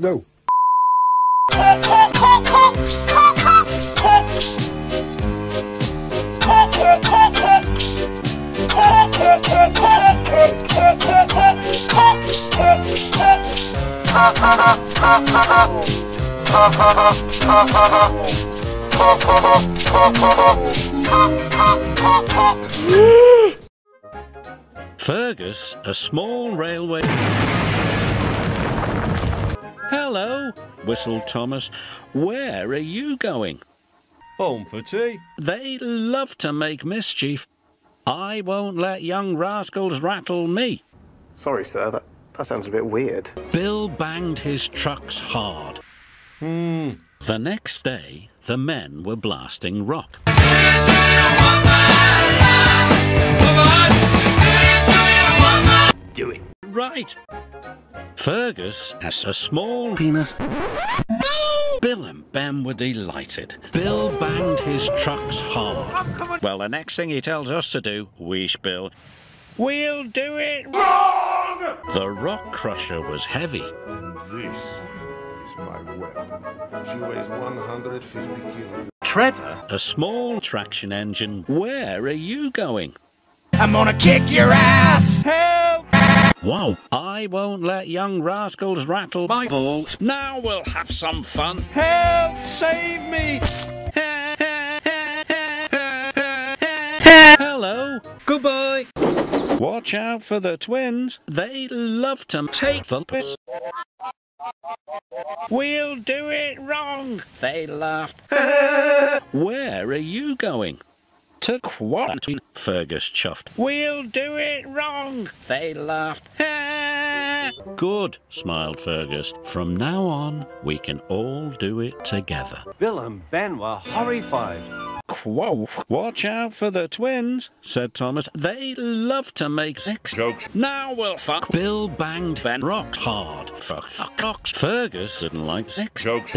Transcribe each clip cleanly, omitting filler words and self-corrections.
No. Fergus, a small railway... Hello, whistled Thomas. Where are you going? Home for tea. They love to make mischief. I won't let young rascals rattle me. Sorry, sir, that sounds a bit weird. Bill banged his trucks hard. The next day, the men were blasting rock. Do it. Right. Fergus has a small penis. No! Bill and Ben were delighted. Bill banged his trucks hard. Oh, come on. Well, the next thing he tells us to do, wheesh Bill, we'll do it Wrong! The rock crusher was heavy. And this is my weapon. She weighs 150 kilograms. Trevor, a small traction engine. Where are you going? I'm gonna kick your ass! Help! Wow, I won't let young rascals rattle my balls. Now we'll have some fun. Help! Save me! Hello. Goodbye. Watch out for the twins. They love to take the piss. We'll do it wrong. They laughed. Where are you going? To quarantine, Fergus chuffed. We'll do it wrong. They laughed. Good, smiled Fergus. From now on, we can all do it together. Bill and Ben were horrified. Whoa, watch out for the twins, said Thomas. They love to make sex jokes. Now we'll fuck. Bill banged Ben rock hard. Fuck. Fergus didn't like sex jokes.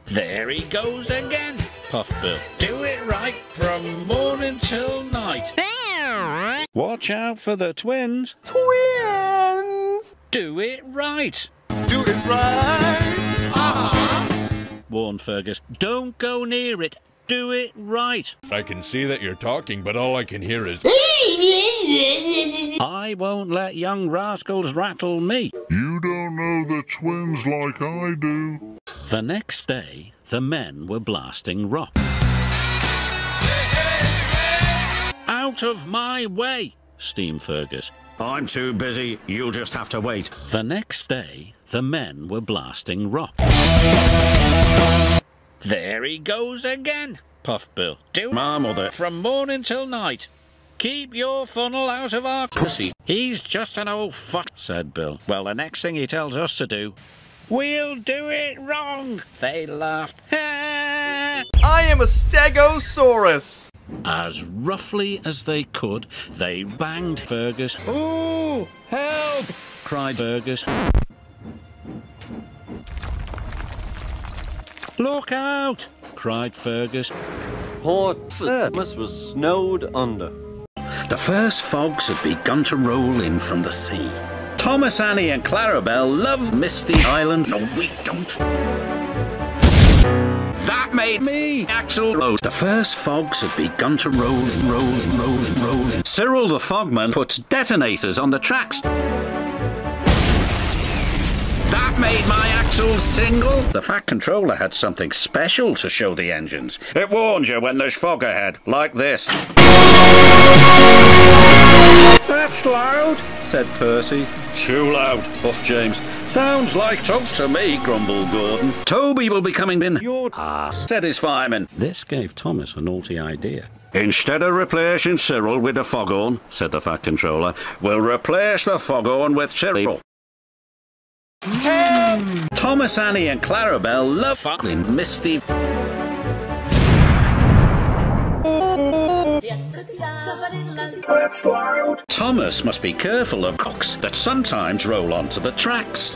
There he goes again, puffed Bill. Do it right from morning till night. Watch out for the twins. Twins! Do it right. Do it right! Warned Fergus. Don't go near it. Do it right. I can see that you're talking, but all I can hear is... I won't let young rascals rattle me. You don't know the twins like I do. The next day, the men were blasting rock. Out of my way, steamed Fergus. I'm too busy. You'll just have to wait. The next day, the men were blasting rock. There he goes again, puffed Bill. Do my mother from morning till night. Keep your funnel out of our pussy. He's just an old fuck, said Bill. Well, the next thing he tells us to do, we'll do it wrong. They laughed. I am a stegosaurus. As roughly as they could, they banged Fergus. Ooh, help! Cried Fergus. Look out! Cried Fergus. Poor Fergus was snowed under. The first fogs had begun to roll in from the sea. Thomas, Annie and Clarabelle love Misty Island. No, we don't. That made me Axel Rose. The first fogs had begun to roll in. Cyril the Fogman puts detonators on the tracks. That made my axles tingle. The Fat Controller had something special to show the engines. It warns you when there's fog ahead, like this. That's loud, said Percy. Too loud, puffed James. Sounds like Tugs to me, grumbled Gordon. Toby will be coming in your ass, said his fireman. This gave Thomas a naughty idea. Instead of replacing Cyril with the foghorn, said the Fat Controller, we'll replace the foghorn with Cyril. Help! Thomas, Annie and Clarabelle love fucking Misty. That's loud. Thomas must be careful of cocks that sometimes roll onto the tracks.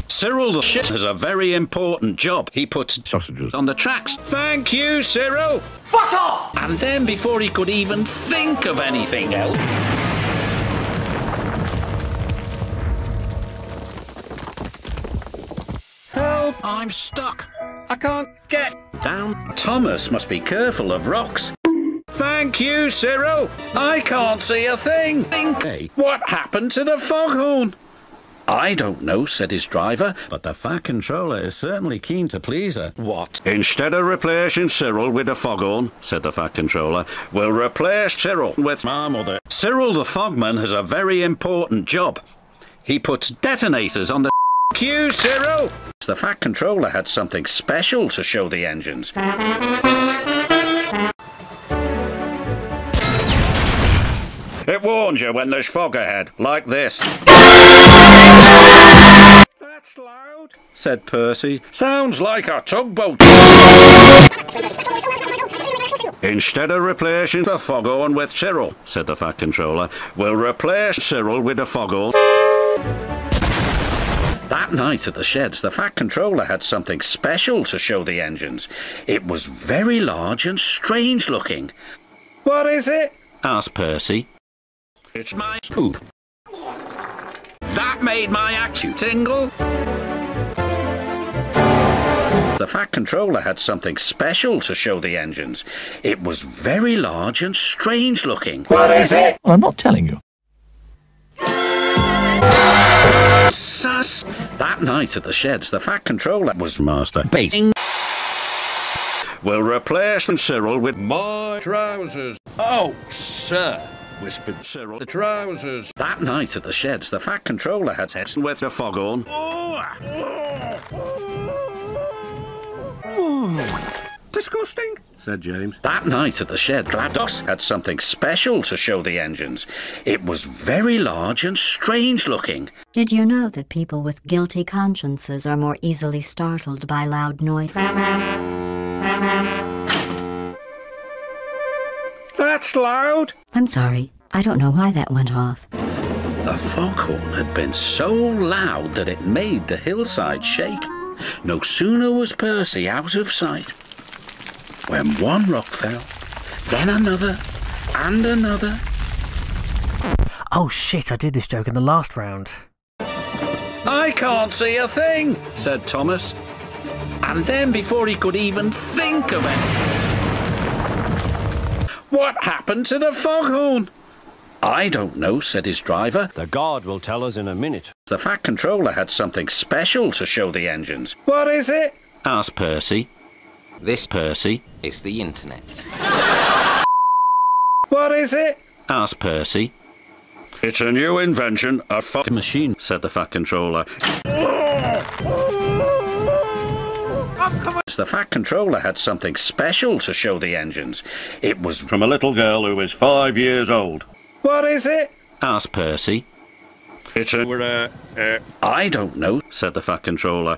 Cyril the shit has a very important job. He puts sausages on the tracks. Thank you, Cyril. Fuck off! And then before he could even think of anything else, I'm stuck. I can't get down. Thomas must be careful of rocks. Thank you, Cyril. I can't see a thing. Hey, what happened to the foghorn? I don't know, said his driver, but the Fat Controller is certainly keen to please her. What? Instead of replacing Cyril with a foghorn, said the Fat Controller, we'll replace Cyril with my mother. Cyril the Fogman has a very important job. He puts detonators on the queue, Cyril. The Fat Controller had something special to show the engines. It warns you when there's fog ahead, like this. That's loud, said Percy. Sounds like a tugboat. Instead of replacing the foghorn with Cyril, said the Fat Controller, we'll replace Cyril with a foghorn. That night at the sheds, the Fat Controller had something special to show the engines. It was very large and strange looking. What is it? Asked Percy. It's my poop. That made my axe tingle. The Fat Controller had something special to show the engines. It was very large and strange looking. What is it? Well, I'm not telling you. Sus. That night at the sheds, the Fat Controller was masturbating. We'll replace Cyril with My trousers. Oh, sir, Whispered Cyril. The trousers. That night at the sheds, the Fat Controller had sex with a foghorn. Disgusting, said James. That night at the shed, GLaDOS had something special to show the engines. It was very large and strange looking. Did you know that people with guilty consciences are more easily startled by loud noise? That's loud. I'm sorry. I don't know why that went off. The foghorn had been so loud that it made the hillside shake. No sooner was Percy out of sight when one rock fell, then another, and another. Oh shit, I did this joke in the last round. I can't see a thing, said Thomas. And then before he could even think of it, what happened to the foghorn? I don't know, said his driver. The guard will tell us in a minute. The Fat Controller had something special to show the engines. What is it? Asked Percy. This, Percy. is the internet. What is it? Asked Percy. It's a new invention, a fucking machine, said the Fat Controller. The Fat Controller had something special to show the engines. It was from a little girl who was 5 years old. What is it? Asked Percy. It's a... I don't know, said the Fat Controller.